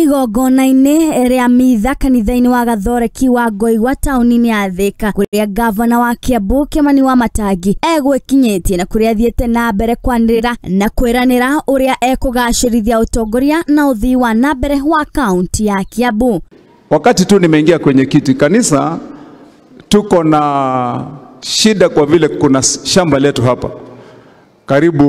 Igongona-inĩ rĩa mitha kanitha-inĩ wa Gathoreki wa Ngoigwa taũni-inĩ ya Thika, kũrĩa gavana wa Kiambu Kimani Wamatangi egwĩkinyĩtie na kũrĩa athiĩte na mbere kwanĩrĩra na kwĩranĩra ũrĩa ekũgacĩrithia ũtongoria na ũthii wa na mbere wa kaunti ya Kiambu. Wakati tu nimeingia kwenye kiti kanisa, tuko na shida kwa vile kuna shamba letu hapa karibu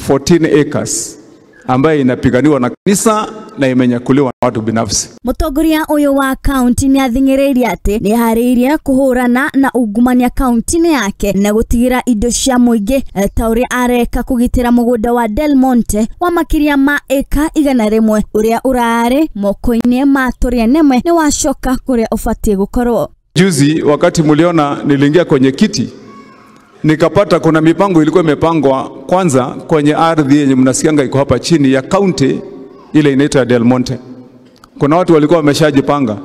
14 acres ambaye inapiganiwa na kanisa na imenyakuliwa na watu binafsi. Mũtongoria ũyũ wa kaunti nĩ athing'ĩrĩirie atĩ nĩ harĩirie kũhũrana na ungumania kaunti-inĩ yake na gũtigĩra indo cia mũingĩ ta ũrĩa areka kũgitĩra mũgũnda wa Del Monte wa makĩria ma eka 100 ũrĩa ũrarĩ moko-inĩ ma tũrĩa nĩmwe nĩ wacoka kũrĩa ũbatiĩ gũkorwo. Juzi wakati muliona niliingia kwenye kiti, nikapata kuna mipango ilikuwa imepangwa kwanza kwenye ardhi yenye mnasikianga iko hapa chini ya county ile inaitwa Del Monte. Kuna watu walikuwa wameshajipanga,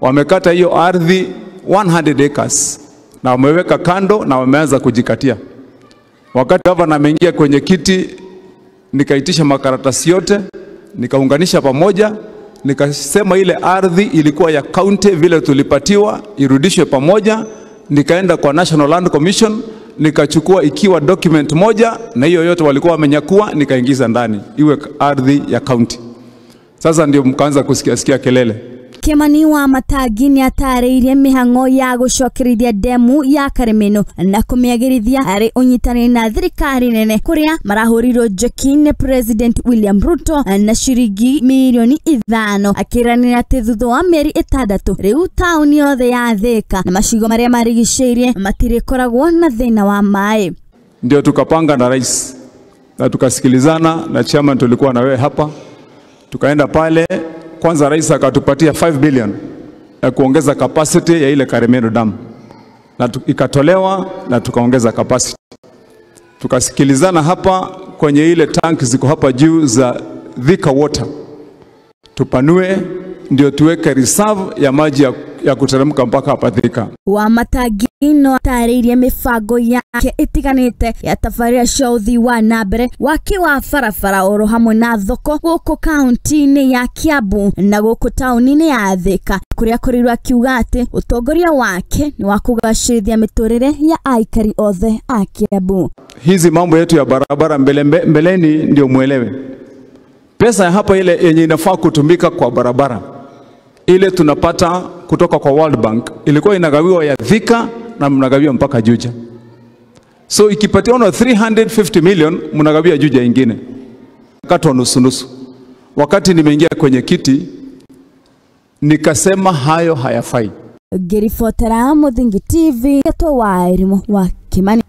wamekata hiyo ardhi 100 acres na wameweka kando na wameanza kujikatia. Wakati gavana ameingia kwenye kiti, nikaitisha makaratasi yote, nikaunganisha pamoja, nikasema ile ardhi ilikuwa ya county vile tulipatiwa irudishwe pamoja. Nikaenda kwa National Land Commission, nikachukua ikiwa document moja na hiyo yote walikuwa wamenyakua, nikaingiza ndani iwe ardhi ya county. Sasa ndio mkaanza kusikia kelele. Kimani Wamatangi nĩ atarĩirie mĩhang'o ya gũcokerithia demu ya Karemeno na kũmĩagĩrithia harĩ ũnyitanĩri na thirikari nene kũrĩa marahũrirwo njeki nĩ President William Ruto na ciringi milioni 5, akĩranĩra atĩ thutha wa mĩeri 6 rĩu taũni yothe ya Thika na macigo marĩa marigicĩirie matirĩkoragwo na thĩna wa maĩ. Ndio tukapanga na rais na tukasikilizana na chairman, tulikuwa na wewe hapa, tukaenda pale. Kwanza rais akatupatia 5 billion ya kuongeza capacity ya ile Karemeno Dam, na ikatolewa na tukaongeza capacity. Tukasikilizana hapa kwenye ile tank ziko hapa juu za Thika Water, tupanue ndio tuweke reserve ya maji ya kuteremka mpaka hapa Thika. Wamatangi no atarĩirie mĩbango yake ĩtiganĩte ya tabarĩra cia ũthii wa na mbere waki wa barabara oro hamwe na thoko gũkũ kaunti-inĩ ya Kiambu na gũkũ taũni-inĩ ya Thika, kũrĩa akorirwo akiuga atĩ ũtongoria wake ni wa kũgacĩrithia mĩtũrĩre ya aikari othe a Kiambu. Hizi mambo yetu ya barabara mbeleni ndio muelewe. Pesa ya hapa ile yenye inafaa kutumika kwa barabara, ile tunapata kutoka kwa World Bank, ilikuwa inagawiwa ya Thika na mnagawiwa mpaka Juja. So ikipatiwa 350 million mnagawia Juja ingine, katwa nusu. Wakati nimeingia kwenye kiti nikasema hayo hayafai. Ngĩribotera Mũthingi TV, Gatũ wa Irimũ wa Kimani.